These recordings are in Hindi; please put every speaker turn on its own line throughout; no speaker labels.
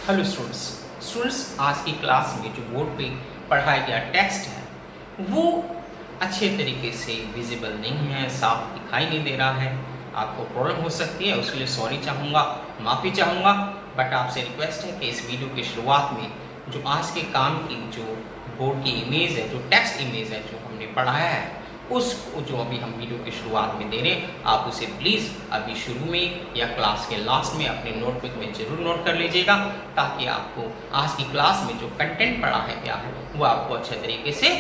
हेलो स्टूडेंट्स आज की क्लास में जो बोर्ड पे पढ़ाया गया टेक्स्ट है वो अच्छे तरीके से विजिबल नहीं है, साफ दिखाई नहीं दे रहा है। आपको प्रॉब्लम हो सकती है, उसके लिए सॉरी चाहूँगा, माफ़ी चाहूँगा। बट आपसे रिक्वेस्ट है कि इस वीडियो की शुरुआत में जो आज के काम की जो बोर्ड की इमेज है, जो टेक्स्ट इमेज है जो हमने पढ़ाया है, उसको जो अभी हम वीडियो की शुरुआत में दे रहे हैं, आप उसे प्लीज़ अभी शुरू में या क्लास के लास्ट में अपने नोटबुक में ज़रूर नोट कर लीजिएगा, ताकि आपको आज की क्लास में जो कंटेंट पढ़ा है क्या है वो आपको अच्छे तरीके से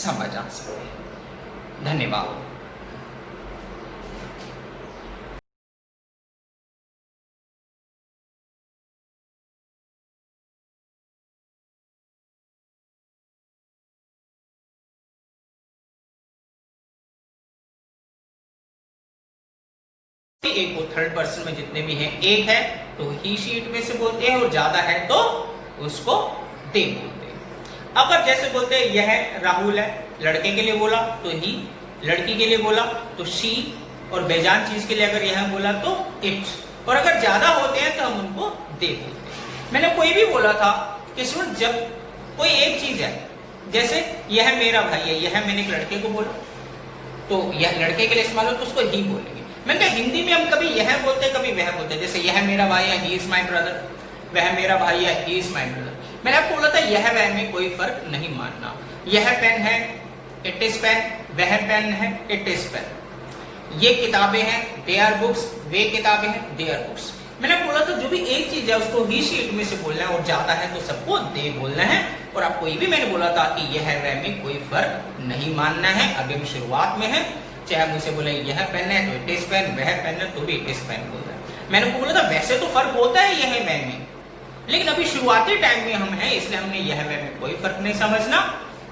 समझ आ सके। धन्यवाद। एक को थर्ड पर्सन में जितने भी हैं, एक है तो ही शीट में से बोलते हैं और ज्यादा है तो उसको दे बोलते हैं। अगर जैसे बोलते हैं यह राहुल है, लड़के के लिए बोला तो ही, लड़की के लिए बोला तो शी, और बेजान चीज के लिए अगर यह बोला तो इट, और अगर ज्यादा होते हैं तो हम उनको दे बोलते हैं। मैंने कोई भी बोला था कि सुन, जब कोई एक चीज है, जैसे यह मेरा भाई है, यह मैंने एक लड़के को बोला तो यह लड़के के लिए इस्तेमाल हो तो उसको ही बोलेंगे। मैंने कहा हिंदी में हम कभी यह बोलते कभी वह बोलते, जैसे यह मेरा भाई है, ही इज माई ब्रदर, वह मेरा भाई है, ही इज माई ब्रदर। मैंने आपको बोला था यह वह में कोई फर्क नहीं मानना। यह पेन है, इट इज पेन, वह पेन है, इट इज पेन। ये किताबें हैं, दे आर बुक्स, वे किताबें हैं, दे आर बुक्स। मैंने बोला था जो भी एक चीज है उसको ही शीट में से बोलना है और ज्यादा है तो सबको दे बोलना है। और आपको ये भी मैंने बोला था कि यह वह में कोई फर्क नहीं मानना है। अभी हम शुरुआत में है, चाहे मुझे बोले यह पेन है तो इट इज पेन, वह पेन है तो भी इट इज पेन बोल रहा है। मैंने को बोला था वैसे तो फर्क होता है यह वह में, लेकिन अभी शुरुआती टाइम में हम हैं, इसलिए हमने यह वह में कोई फर्क नहीं समझना,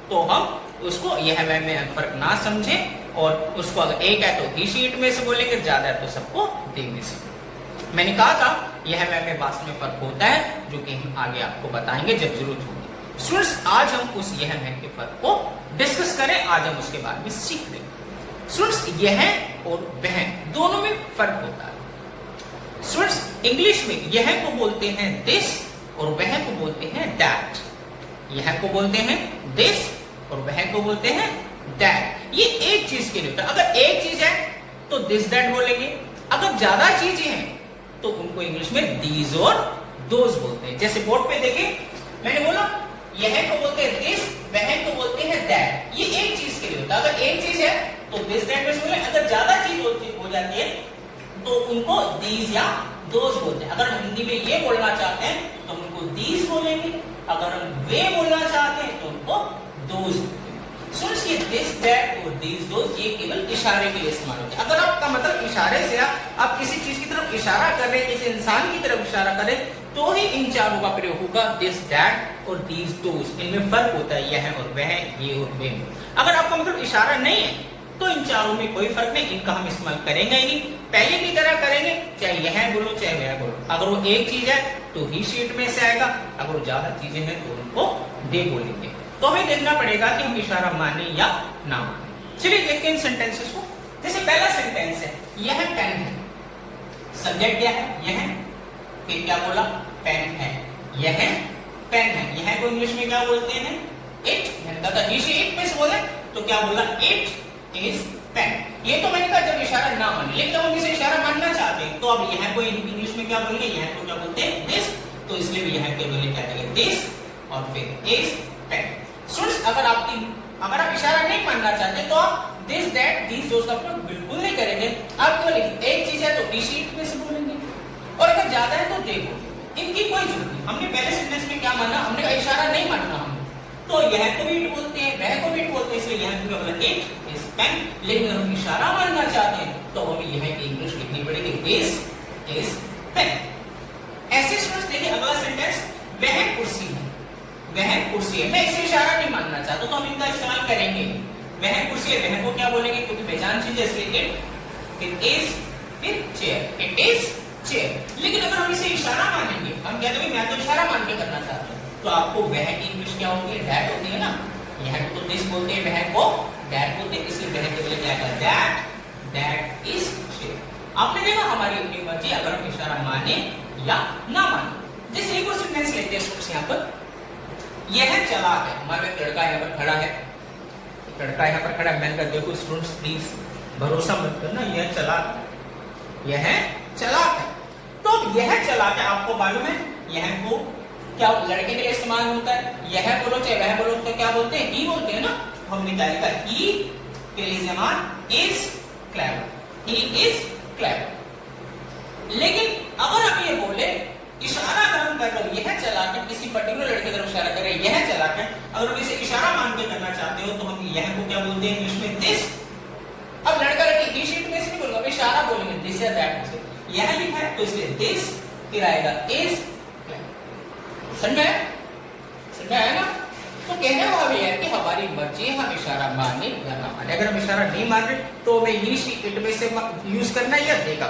तो हम उसको यह वह में फर्क ना समझे। और उसको अगर एक है तो ही शीट में से बोलेंगे, ज्यादा है तो सबको दे में से। मैंने कहा था यह वह में वास्तव में फर्क होता है, जो कि हम आगे आपको बताएंगे जब जरूरत होगी। स्टूडेंट्स आज हम उस यह वह के फर्क को डिस्कस करें, आज हम उसके बारे में सीख लेंगे। स्टूडेंट्स यह और वह दोनों में फर्क होता है। स्टूडेंट्स इंग्लिश में यह को बोलते हैं दिस और वह को बोलते हैं दैट। यह को बोलते हैं दिस और वह को बोलते हैं दैट। ये एक चीज के लिए होता है। अगर एक चीज है तो दिस दैट बोलेंगे, अगर ज्यादा चीजें हैं तो उनको इंग्लिश में दीज और दोज बोलते हैं। जैसे बोर्ड पे देखें, मैंने बोला यह को बोलते हैं दिस, वह को बोलते हैं दैट। ये एक चीज के लिए होता है। अगर एक चीज है तो दिस दैट में बोले, अगर ज्यादा चीज हो जाती है तो उनको दीज या दोज बोलते हैं। अगर हम हिंदी में ये बोलना चाहते हैं तो हम उनको दीज बोलेंगे, अगर हम वे बोलना चाहते हैं तो उनको दोज। सुनिए ये दिस दैट और दीज दोज ये केवल इशारे के लिए इस्तेमाल होते हैं। अगर आपका मतलब इशारे से आप किसी चीज की तरफ इशारा कर रहे हैं, किसी इंसान की तरफ इशारा कर रहे हैं, तो ही इन चारों का प्रयोग होगा, दिस दैट और दीज दोज। इनमें फर्क होता है यह और वह, ये और वे। अगर आपका मतलब इशारा नहीं है तो इन चारों में कोई फर्क नहीं, इनका हम इस्तेमाल करेंगे ही नहीं, पहले की तरह करेंगे, चाहे यह बोलो चाहे वह बोलो। अगर वो एक चीज है तो ही शीट में से आएगा, अगर वो ज्यादा चीजें हैं तो उनको दे बोलेंगे। तो हमें देखना पड़ेगा कि हम इशारा माने या ना माने। चलिए देखते हैं इन सेंटेंसेस को। जैसे पहला सेंटेंस है, यह पेन है, सब्जेक्ट क्या है, यह, फिर क्या बोला, पेन है, यह पेन है। यह को इंग्लिश में क्या बोलते हैं, इट। मैंने कहा था इट में से बोले तो क्या बोला, इट इज पेन। ये तो मैंने कहा जब इशारा ना माने, लेकिन जब हम इसे इशारा मानना चाहते हैं तो अब यह को इंग्लिश में क्या बोलेंगे, यह को क्या बोलते हैं, दिस। तो इसलिए भी यह के बोले क्या करेंगे, दिस और फिर इज पेन। स्टूडेंट्स अगर आप इशारा नहीं मानना चाहते तो आप दिस दैट दीस दोस का प्रयोग बिल्कुल नहीं करेंगे। आप केवल एक चीज है तो टी शीट में से बोलेंगे, और अगर ज्यादा है तो दे बोलेंगे। इनकी कोई जरूरत नहीं। हमने पहले सेंटेंस में क्या माना, हमने कहा इशारा नहीं मानना हमने, तो यह को भी इट बोलते हैं, वह को भी इट बोलते हैं, इसलिए यह को बोला इट इज पेन। लेकिन अगर हम इशारा मानना चाहते हैं तो हमें यह की इंग्लिश लिखनी पड़ेगी, दिस इज पेन। ऐसे स्टूडेंट्स देखिए अगला सेंटेंस, वह कुर्सी है, वह कुर्सी है। मैं इसे इशारा नहीं मानना चाहता तो हम इनका इस्तेमाल करेंगे। वह कुर्सी है, वह को क्या बोलेंगे, क्योंकि पहचान चीज है इसलिए इट इज, फिर चेयर, इट इज चेयर। लेकिन अगर हम इसे इशारा मानेंगे, हम कहते हैं मैं तो इशारा मान के करना चाहता हूँ, तो आपको वह की इंग्लिश क्या होती है, दैट होती है ना। यह को तो दिस बोलते हैं, वह को दैट बोलते हैं, इसलिए वह के बजाय क्या है, दैट इज चेयर। आपने देखा हमारी अपनी मर्जी, अगर हम इशारा माने या ना माने। जैसे एक और सेंटेंस लेते हैं स्टूडेंट्स यहाँ पर, यह चालाक है। हमारा एक लड़का यहाँ पर खड़ा है, लड़का यहाँ पर खड़ा है। मैंने कहा देखो स्टूडेंट्स प्लीज भरोसा मत करना, यह चालाक है, यह चालाक है। तो अब यह चालाक है, आपको मालूम है यह को क्या लड़के के लिए इस्तेमाल होता है, यह बोलो चाहे वह बोलो तो क्या बोलते हैं, ही बोलते हैं ना। हमने क्या लिखा, ही के लिए इस्तेमाल is clever, he is clever. लेकिन अगर हम ये बोले इशारा अगर हम कर रहे हो यह चालाक है, किसी पर्टिकुलर लड़के की तरफ इशारा कर रहे हैं यह चालाक है, अगर हम इसे इशारा मान के करना चाहते हो तो हम यह को क्या बोलते हैं इंग्लिश में, दिस। अब लड़का लड़की ही शीट में से नहीं बोलूंगा, इशारा बोलेंगे दिस या दैट से। यह लिखा है तो इसलिए दिस फिर आएगा इज। समझा है, समझा है ना। तो कहने वाला भी है कि हमारी मर्जी हम इशारा माने या ना माने। अगर हम इशारा नहीं मान रहे तो हमें ही शी इट में से यूज करना है या दे का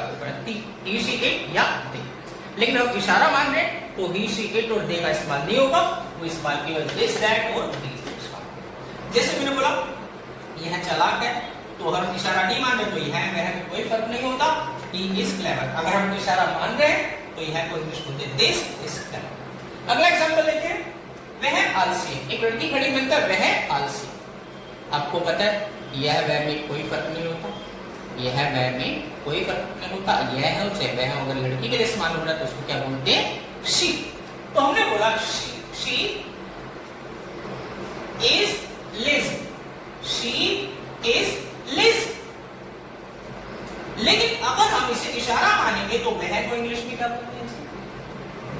ही शी इट या दे। लेकिन हम इशारा मान रहे तो ही शी इट और दे का इस्तेमाल नहीं होगा, वो इस्तेमाल केवल दिस दैट और दीज। जैसे मैंने बोला यह चालाक है तो हम इशारा नहीं मान रहे तो यह वह में कोई फर्क नहीं होता, ही इज क्लेवर। अगर हम इशारा मान रहे हैं तो यह को इंग्लिश बोलते हैं दिस इज क्लेवर। अगला एग्जांपल लेते हैं, वह आलसी। एक लड़की खड़ी मिलता है वह आलसी। आपको पता है यह वह में कोई फर्क नहीं होता, यह वह में कोई फर्क नहीं होता, यह है चाहे वह है। अगर लड़की के लिए इस्तेमाल हो रहा है तो उसको क्या बोलते हैं, शी। तो हमने बोला she is lazy, she is lazy. लेकिन अगर हम इसे इशारा मानेंगे तो वह को इंग्लिश में क्या बोलते हैं,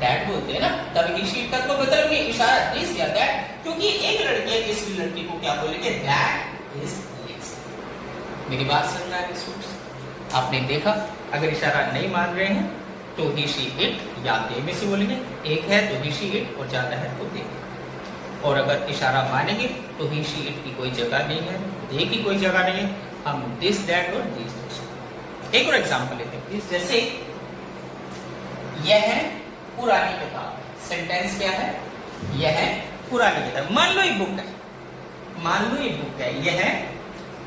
दैट बोलते हैं ना। तब ही शी का तो मतलब नहीं इशारा दिस या दैट, क्योंकि एक लड़की है इस लड़की को क्या बोलेंगे, दैट इज लेजी। मेरी बात समझ रहा है स्टूडेंट्स, आपने देखा अगर इशारा नहीं मान रहे हैं तो ही शी इट या दे में से बोलेंगे, एक है तो ही शी इट और ज्यादा है तो दे। और अगर इशारा मानेंगे तो ही शी इट की कोई जगह नहीं है, दे की कोई जगह नहीं है, हम दिस दैट और दिस। एक और एग्जांपल लेते हैं, जैसे यह है पुरानी किताब। सेंटेंस क्या है, यह है पुरानी किताब। मान लो एक बुक है, मान लो एक बुक है, यह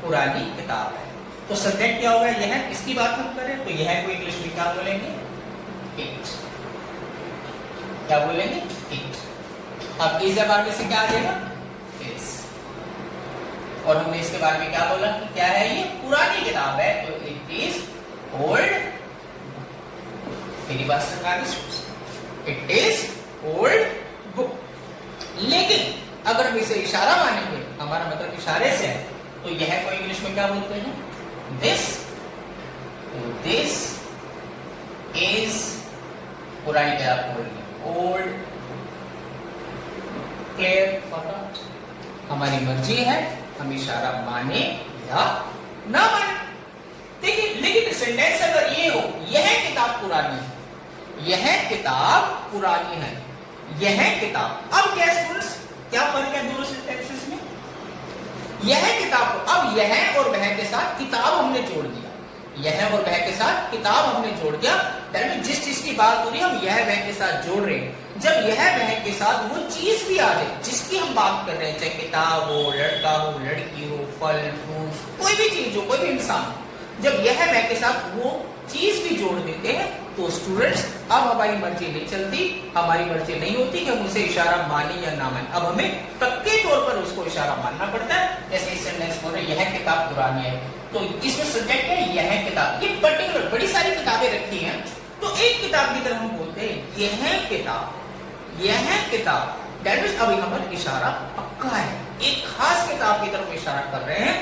पुरानी किताब है। तो सब्जेक्ट क्या होगा, यह, इसकी बात हम करें तो यह को इंग्लिश में क्या बोलेंगे, इट। क्या बोलेंगे, इट। अब इस बारे में से क्या आ जाएगा, इज। और हमने इसके बारे में क्या बोला कि क्या है, ये पुरानी किताब है तो इट इज ओल्ड। मेरी बात समझ आ गई, इट इज ओल्ड बुक। लेकिन अगर हम इसे इशारा मानेंगे, हमारा मतलब इशारे से है, तो यह को इंग्लिश में क्या बोलते हैं, दिस। दिस इज पुरानी किताब, ओल्ड। क्लियर। हमारी मर्जी है हम इशारा माने या ना माने। देखिए लेकिन सेंटेंस अगर ये हो, यह किताब पुरानी है, यह किताब पुरानी है, यह किताब। अब क्या स्टूडेंट्स, क्या फर्क है दोनों सेंटेंसेस में, यह किताब। अब यह और वह के साथ किताब हमने जोड़ दिया, यह और वह के साथ किताब हमने जोड़ दिया। दैट मींस जिस चीज की बात हो रही है हम यह वह के साथ जोड़ रहे हैं। जब यह वह के साथ वो चीज भी आ जाए जिसकी हम बात कर रहे हैं, चाहे किताब हो, लड़का हो, लड़की हो, फल फ्रूट, कोई भी चीज हो, कोई भी इंसान, जब यह वह के साथ वो चीज भी जोड़ देते हैं तो स्टूडेंट्स अब हमारी मर्जी नहीं चलती, हमारी मर्जी नहीं होती कि हम उसे इशारा माने या ना माने। अब हमें पक्के तौर पर उसको इशारा मानना पड़ता है। जैसे इस सेंटेंस बोल रहे यह किताब पुरानी है, तो इसमें सब्जेक्ट है यह किताब। ये पर्टिकुलर बड़ी सारी किताबें रखी हैं, तो एक किताब की तरह हम बोलते हैं यह किताब, यह किताब। दैट मींस अब यहाँ पर इशारा पक्का है, एक खास किताब की तरफ इशारा कर रहे हैं।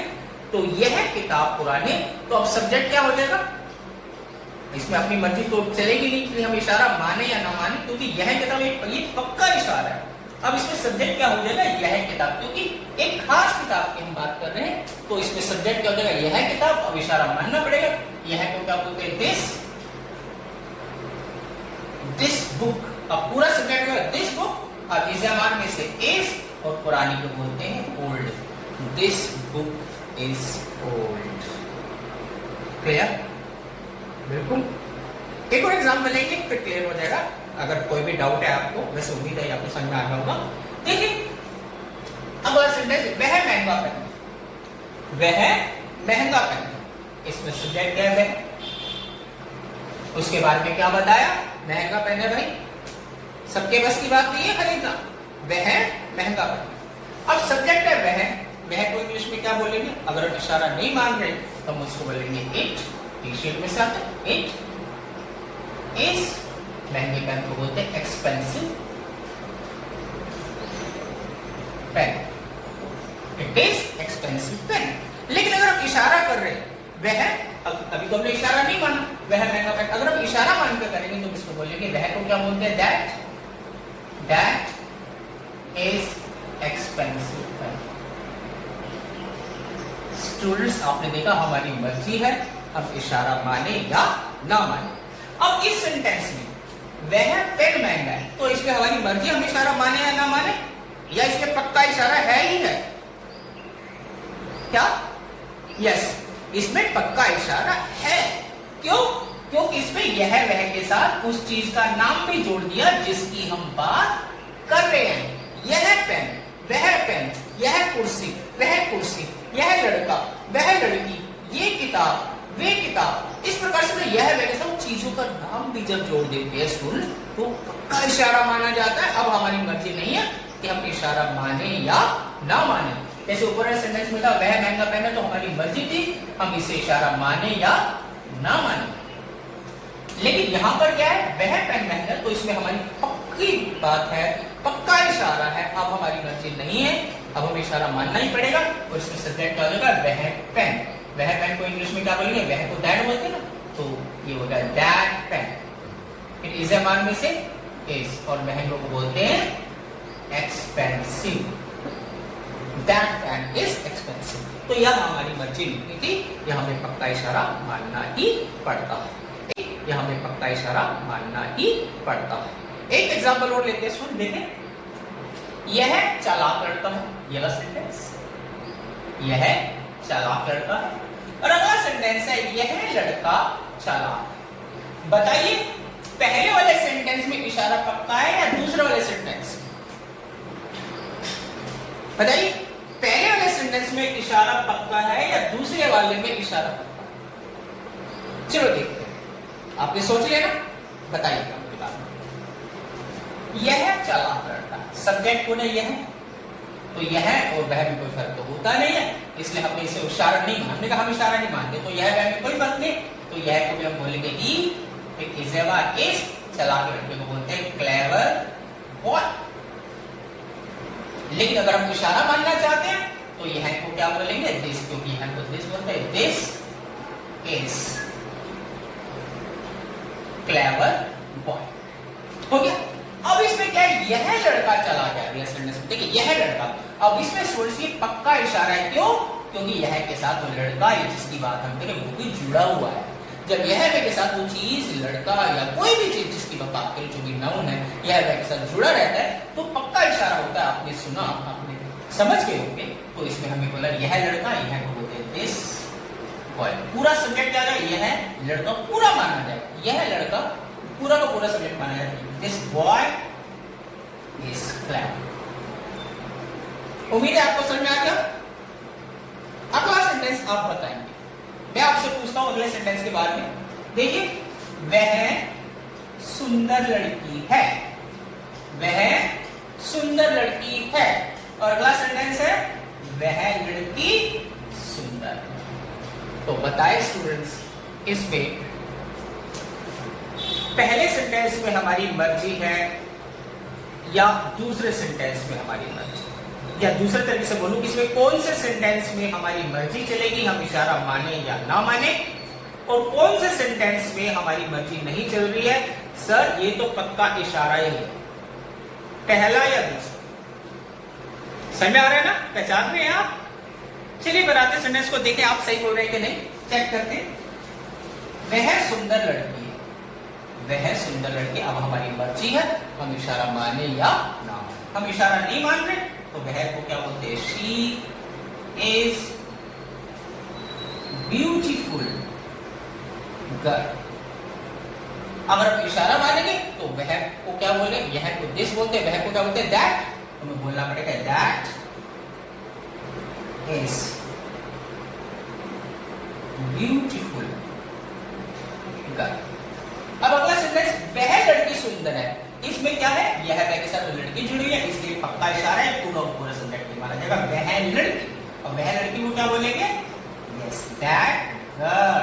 तो यह किताब पुरानी, तो अब सब्जेक्ट क्या हो जाएगा, इसमें अपनी मर्जी तो चलेगी नहीं कि हम इशारा माने या ना माने, क्योंकि यह किताब ये पक्का इशारा है। अब इसमें सब्जेक्ट क्या हो जाएगा, यह किताब, क्योंकि एक खास किताब की हम बात कर रहे हैं, तो इसमें सब्जेक्ट क्या हो जाएगा, यह किताब। अब इशारा मानना पड़ेगा, यह को क्या बोलते हैं, दिस बुक। अब पूरा सब्जेक्ट होगा दिस बुक, अब इस जमान में से इज और पुरानी को बोलते हैं old, this book is old. Clear, बिल्कुल। एक और एग्जाम्पल लेंगे फिर क्लियर हो जाएगा। अगर कोई भी डाउट है आपको, वैसे उम्मीद है आपको समझ में आ गया होगा। देखिए अब सेंटेंस, वह महंगा पेन है, वह महंगा पेन है। इसमें सब्जेक्ट क्या है, उसके बारे में क्या बताया, महंगा पेन है भाई। सबके बस की बात नहीं है खरीदना। वह महंगा पड़ेगा। अब सब्जेक्ट है वह को इंग्लिश में क्या बोलेंगे? अगर हम इशारा नहीं मान रहे तो हम उसको बोलेंगे इट। टी शर्ट में से आता है इट इज। महंगे पेन को बोलते हैं expensive pen. It is expensive pen. लेकिन अगर हम इशारा कर रहे हैं वह, अभी तो हमने इशारा नहीं माना, वह महंगा पेन। अगर हम इशारा मान कर करेंगे तो किसको बोलेंगे? वह को क्या बोलते हैं? That is expensive pen. Students, आपने देखा हमारी मर्जी है हम इशारा माने या ना माने। अब इस सेंटेंस में वह पेन महंगा है तो इसमें हमारी मर्जी हम इशारा माने या ना माने, या इसमें पक्का इशारा है ही है? क्या? यस, इसमें पक्का इशारा है। क्यों? क्योंकि इसमें यह वह के साथ उस चीज का नाम भी जोड़ दिया जिसकी हम बात कर रहे हैं। यह पेन, वह पेन, यह कुर्सी, वह कुर्सी, यह लड़का, वह लड़की, ये किताब, वे किताब। इस प्रकार से यह वह के साथ चीजों का नाम भी जब जोड़ देते हैं स्टूडेंट तो पक्का इशारा माना जाता है। अब हमारी मर्जी नहीं है कि हम इशारा माने या ना माने। जैसे ऊपर सेंटेंस में था वह महंगा पेन है तो हमारी मर्जी थी हम इसे इशारा माने या ना माने। लेकिन यहां पर क्या है? वह पेन महंगा, तो इसमें हमारी पक्की बात है, पक्का इशारा है। अब हमारी मर्जी नहीं है, अब हमें इशारा मानना ही पड़ेगा। और इसमें सब्जेक्ट क्या होगा? वह पेन। वह पेन को इंग्लिश में क्या बोलेंगे? वह को दैट बोलते हैं ना, तो ये होगा दैट पेन। फिर इज मान में से इज, और महंगों को बोलते हैं expensive. That pen is expensive। तो यह हमारी मर्जी नहीं थी, यह हमें पक्का इशारा मानना ही पड़ता है। यह हमें पक्का इशारा मानना ही पड़ता है। एक एग्जांपल और लेते हैं, सुन देखें। यह चालाक लड़का है, यह सेंटेंस, यह चालाक लड़का है। और अगला सेंटेंस है यह लड़का चालाक। बताइए पहले वाले सेंटेंस में इशारा पक्का है या दूसरे वाले सेंटेंस? बताइए पहले वाले सेंटेंस में इशारा पक्का है या दूसरे वाले में इशारा पक्का? चलो देखते हैं। आपने सोच लिया ना, बताइएगा आपके बाद। यह चालाक लड़का, सब्जेक्ट को नहीं यह, तो यह और वह में कोई फर्क तो होता नहीं है, इसलिए हमने इसे इशारा नहीं माना। हमने कहा हम इशारा नहीं मानते, तो यह वह में कोई फर्क नहीं, तो यह को भी हम बोलेंगे ई। फिर इजेवा इस, चालाक लड़के को बोलते हैं क्लेवर बॉय। लेकिन अगर हम इशारा मानना चाहते हैं तो यह को क्या बोलेंगे? दिस, क्योंकि यह को दिस बोलते हैं। This is clever boy. हो गया। अब इसमें क्या है? यह लड़का चला गया अगले सेंटेंस में। देखिए यह लड़का, अब इसमें सोर्स की पक्का इशारा है। क्यों? क्योंकि यह के साथ वो लड़का या जिसकी बात हम करें वो भी जुड़ा हुआ है। जब यह के साथ वो चीज, लड़का या कोई भी चीज जिसकी बात करें, जो भी नाउन है, यह के साथ जुड़ा रहता है तो पक्का इशारा होता है। आपने सुना, आपने समझ गए होंगे। तो इसमें हमें बोला यह लड़का, यह को बोलते हैं दिस बॉय। पूरा सब्जेक्ट आ जाए, यह लड़का पूरा माना जाए, यह लड़का पूरा का पूरा सब्जेक्ट माना जाए। This boy is clever. उम्मीद है आपको समझ में आ गया। अगला सेंटेंस आप बताएंगे। मैं आपसे पूछता हूं अगले सेंटेंस के बारे में। देखिए वह सुंदर लड़की है, वह सुंदर लड़की है। और अगला सेंटेंस है वह लड़की सुंदर। तो बताए स्टूडेंट्स, इसमें पहले सेंटेंस में हमारी मर्जी है या दूसरे सेंटेंस में हमारी मर्जी? या दूसरे तरीके से बोलूं, इसमें कौन से सेंटेंस में हमारी मर्जी चलेगी, हम इशारा माने या ना माने, और कौन से सेंटेंस में हमारी मर्जी नहीं चल रही है? सर ये तो पक्का इशारा ही है, पहला या दूसरा। समझ में आ रहा है ना? पहचान रहे हैं आप? चलिए बनाते सेंटेंस को, देखें आप सही बोल रहे हैं कि नहीं, चेक करते। वह सुंदर लड़की है, वह सुंदर लड़की। अब हमारी मर्जी है हम इशारा माने या ना माने। हम इशारा नहीं मान रहे तो वह को क्या बोलते हैं? She is beautiful girl. अगर हम इशारा मानेंगे तो वह को क्या बोले? यह को दिस बोलते हैं, वह को क्या बोलते हैं? दैट। हमें बोलना पड़ेगा दैट इज ब्यूटीफुल गर्ल। अब अगला सेंटेंस, वह लड़की सुंदर है, इसमें क्या है, यह है के साथ लड़की जुड़ी हुई है, इसलिए पक्का इशारा है, पूरा पूरा सब्जेक्ट नहीं माना जाएगा। वह लड़की, और वह लड़की को क्या बोलेंगे, yes that girl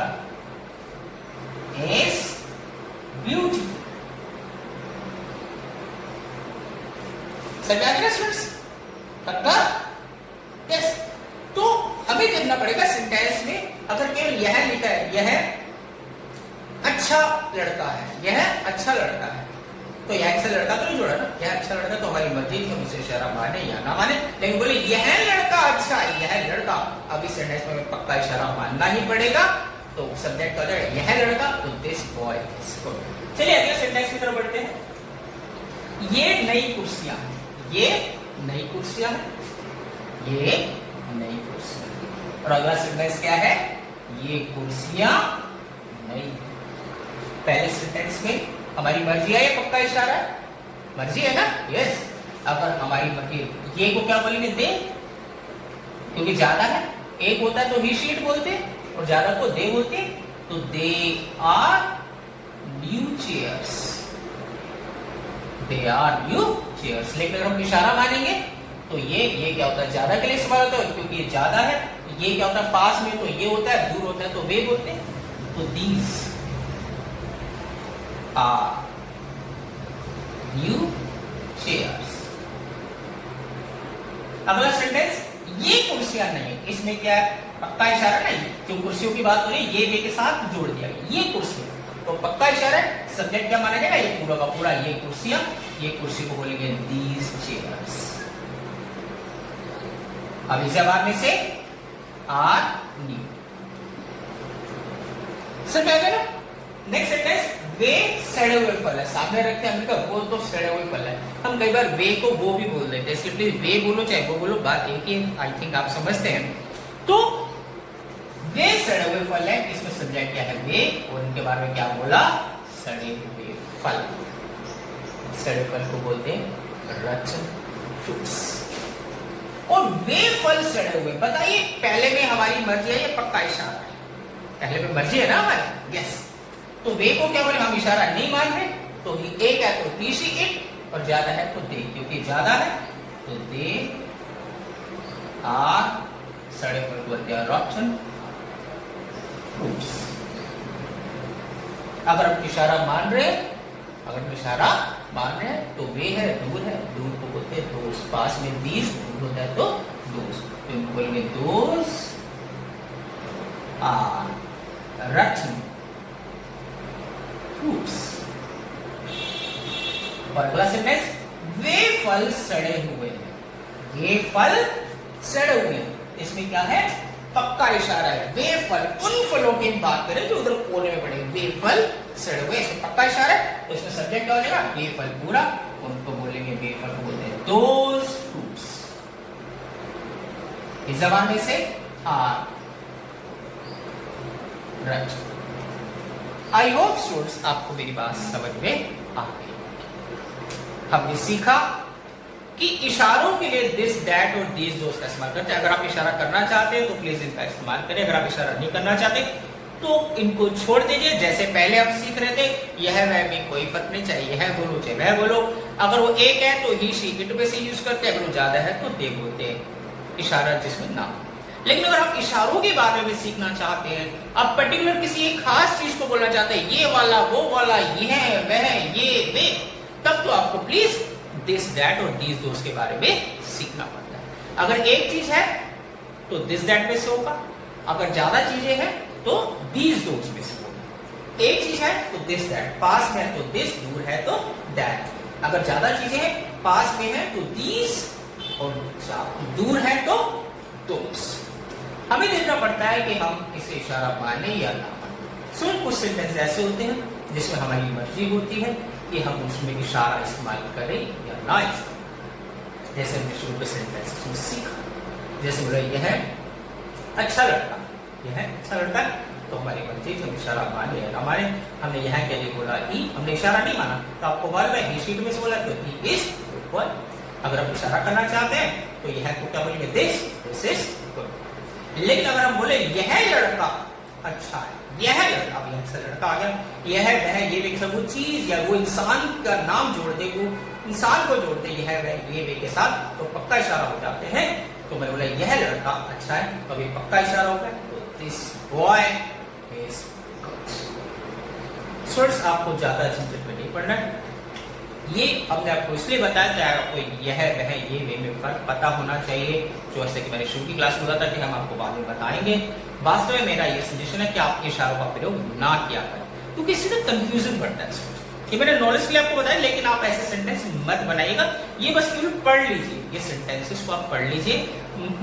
is beautiful. समझ आ गया स्टूडेंट्स? पक्का? यस। तो हमें देखना पड़ेगा सेंटेंस में, अगर केवल यह लिखा है, यह अच्छा लड़का है, यह अच्छा लड़का है, तो यह अच्छा लड़का तो नहीं जोड़ा ना, यह अच्छा लड़का तो हमारी मर्जी थी हम उसे इशारा माने या ना माने, लेकिन बोले यह लड़का अच्छा है, यह लड़का, अब इस सेंटेंस में पक्का इशारा मानना ही पड़ेगा। तो सब्जेक्ट का जाएगा यह लड़का, तो दिस बॉय इज गुड। चलिए अगले सेंटेंस की तरफ बढ़ते हैं। ये नई कुर्सियां हैं, ये नई कुर्सियां हैं, ये नई कुर्सियां। और अगला सेंटेंस क्या है, ये कुर्सियां नई। पहले सेंटेंस में हमारी मर्जी है, ये पक्का इशारा है, मर्जी है ना, यस। अगर हमारी मर्जी, ये को क्या बोलेंगे, दे, क्योंकि ज्यादा है, एक होता है तो ही शीट बोलते और ज्यादा को दे बोलते, तो they are new chairs, they are new chairs. लेकिन अगर हम इशारा मानेंगे तो ये क्या होता है, ज्यादा के लिए इस्तेमाल होता है, क्योंकि ये ज्यादा है। ये क्या होता है, पास में तो ये होता है, दूर होता है तो वे बोलते हैं। तो दीज आर न्यू चेयर्स। अगला सेंटेंस, ये कुर्सियां नहीं, इसमें क्या है, पक्का इशारा नहीं, जो कुर्सियों की बात हो रही है, ये वे के साथ जोड़ दिया गया, ये कुर्सियां, तो पक्का इशारा है, सब्जेक्ट क्या माना जाएगा, ये पूरा का पूरा, ये कुर्सियां, ये कुर्सी को बोलेंगे दीज चेयर्स। अब इस जवाब में से आर न्यू, समझ आ गया ना। नेक्स्ट सेंटेंस, वे सड़े हुए फल है, सामने रखते हैं, हमने कहा वो तो सड़े हुए फल है, हम कई बार वे को वो भी बोल देते हैं, इसलिए प्लीज वे बोलो चाहे वो बोलो, बात एक ही, आई थिंक आप समझते हैं। तो वे सड़े हुए फल है, इसमें सब्जेक्ट क्या है, वे, और उनके बारे में क्या बोला, सड़े हुए फल। सड़े फल को बोलते हैं रॉटन फ्रूट्स। और वे फल सड़े हुए, बताइए पहले में हमारी मर्जी है, ये पक्का इशारा है, पहले में मर्जी है ना हमारी, यस। तो वे को क्या बोले, हम इशारा नहीं मान रहे, तो एक है तो तीसरी इट, और ज्यादा है तो दे, क्योंकि ज्यादा है तो दे आर, सड़े फल बोलते हैं रॉटन फ्रूट्स। अगर हम इशारा मान रहे, अगर हम इशारा मान रहे हैं तो वे है, दूर को बोलते हैं दोस्त, पास में दीज, दूर होता है तो दोस्त, तो इनको बोलेंगे दोज आर रॉटन फ्रूट्स। और अगला सेंटेंस, वे फल सड़े हुए हैं, ये फल सड़े हुए हैं, इसमें क्या है, पक्का इशारा है, वे फल, उन फलों की बात करें जो उधर कोने में पड़े, वे फल सड़े हुए, इसमें पक्का इशारा है, तो इसमें सब्जेक्ट क्या हो जाएगा, वे फल पूरा, उनको बोलेंगे वे फल को बोलते हैं दोज फ्रूट्स। इस जबान में से are right. I hope students आपको मेरी बात समझ में आ गई। हमने सीखा कि इशारों के लिए दिस, दैट और दीज दोस्त का इस्तेमाल करते हैं। अगर आप इशारा करना चाहते हैं तो प्लीज इनका इस्तेमाल करें, अगर आप इशारा नहीं करना चाहते तो इनको छोड़ दीजिए। जैसे पहले आप सीख रहे थे, यह वह में कोई फर्क नहीं, चाहिए यह बोलो चाहे वह बोलो। अगर वो एक है तो ही शी इट में से यूज करते हैं, अगर वो ज्यादा है तो दे बोलते हैं, इशारा जिसमें ना। लेकिन अगर आप इशारों के बारे में सीखना चाहते हैं, आप पर्टिकुलर किसी एक खास चीज को बोलना चाहते हैं, ये वाला वो वाला, यह वह ये वे, तब तो आपको प्लीज दिस, दैट और दीज दोस्त के बारे में सीखना पड़ता है। अगर एक चीज है तो दिस, दैट में से होगा, अगर ज्यादा चीजें हैं तो दीज दोस्त में से होगा। एक चीज है तो दिस, दैट, पास में है तो दिस, दूर है तो दैट। अगर ज्यादा चीजें हैं, पास में है तो दीज, और दूर है तो दोस्त। हमें देखना पड़ता है कि हम इसे इशारा माने या ना माने। कुछ सेंटेंस ऐसे होते हैं जिसमें हमारी मर्जी होती है कि हम उसमें इशारा इस्तेमाल करें या ना इस्तेमाल। जैसे हमने शुरू में सेंटेंस सीखा, जैसे बोला यह है अच्छा लड़का, यह है अच्छा लड़का, तो हमारी मर्जी हम इशारा माने या ना माने। हमने यहाँ के लिए बोला ही, हमने इशारा नहीं माना, तो आपको मालूम है ही शीट में से बोला तो ही इज गुड। अगर हम इशारा करना चाहते हैं तो यह को क्या बोलेंगे, दिस इज गुड। लेकिन अगर हम बोले यह लड़का अच्छा है, यह लड़का, अब यहाँ से लड़का आ गया, यह वह ये वे, वो चीज या वो इंसान का नाम जोड़ते, वो इंसान को जोड़ते यह वह ये वे के साथ, तो पक्का इशारा हो जाते हैं। तो मैंने बोला यह लड़का अच्छा है, तो अभी पक्का इशारा हो गया, तो this boy is good. Students आपको ज्यादा झंझट में नहीं पढ़ना है, ये हमने आपको इसलिए बताया कि आपको यह वह ये वे में फर्क पता होना चाहिए, जो ऐसे कि मैंने शुरू की क्लास में बोला था कि हम आपको बाद में बताएंगे। वास्तव में मेरा ये सजेशन है कि आप इशारों का प्रयोग ना किया करें, क्योंकि इससे ना कंफ्यूजन बढ़ता है। ये मैंने नॉलेज के लिए आपको बताया, लेकिन आप ऐसे सेंटेंस मत बनाइएगा, ये बस केवल पढ़ लीजिए, ये सेंटेंसेस को आप पढ़ लीजिए,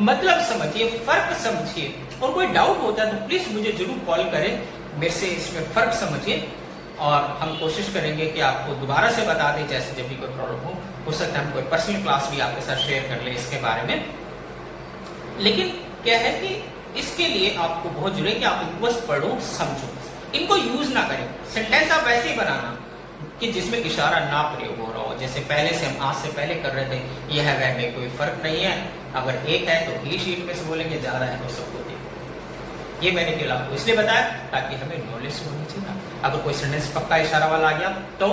मतलब समझिए, फर्क समझिए, और कोई डाउट होता है तो प्लीज मुझे जरूर कॉल करें, मेरे से इसमें फर्क समझिए, और हम कोशिश करेंगे कि आपको दोबारा से बता दें जैसे जब भी कोई प्रॉब्लम हो सकता है हम कोई पर्सनल क्लास भी आपके साथ शेयर कर ले इसके बारे में। लेकिन क्या है कि इसके लिए आपको बहुत जरूरी है कि आप इनको बस पढ़ो, समझो, इनको यूज ना करें। सेंटेंस आप वैसे ही बनाना कि जिसमें इशारा ना प्रयोग हो रहा हो, जैसे पहले से हम आज से पहले कर रहे थे, यह है वह में कोई फर्क नहीं है, अगर एक है तो ही शीट में से बोलेंगे, ज्यादा है तो सबको देखो। ये मैंने केवल आपको इसलिए बताया ताकि हमें नॉलेज होनी चाहिए। अगर कोई सेंटेंस पक्का इशारा वाला आ गया तो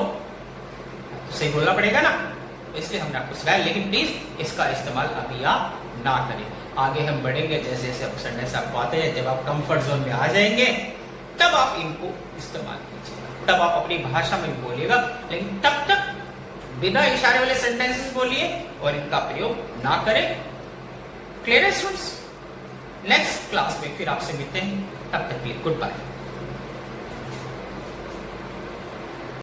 सही बोलना पड़ेगा ना, तो इसलिए हमने आपको सिखाया, लेकिन प्लीज इसका इस्तेमाल अभी आप ना करें। आगे हम बढ़ेंगे, जैसे जैसे आप सेंटेंस आपको आते हैं, जब आप कंफर्ट जोन में आ जाएंगे तब आप इनको इस्तेमाल कीजिएगा, तब आप अपनी भाषा में बोलिएगा, लेकिन तब तक बिना इशारे वाले सेंटेंसेस बोलिए और इनका प्रयोग ना करें। क्लियर है स्टूडेंट्स? नेक्स्ट क्लास में फिर आपसे मिलते हैं, तब तक के लिए गुड बाय।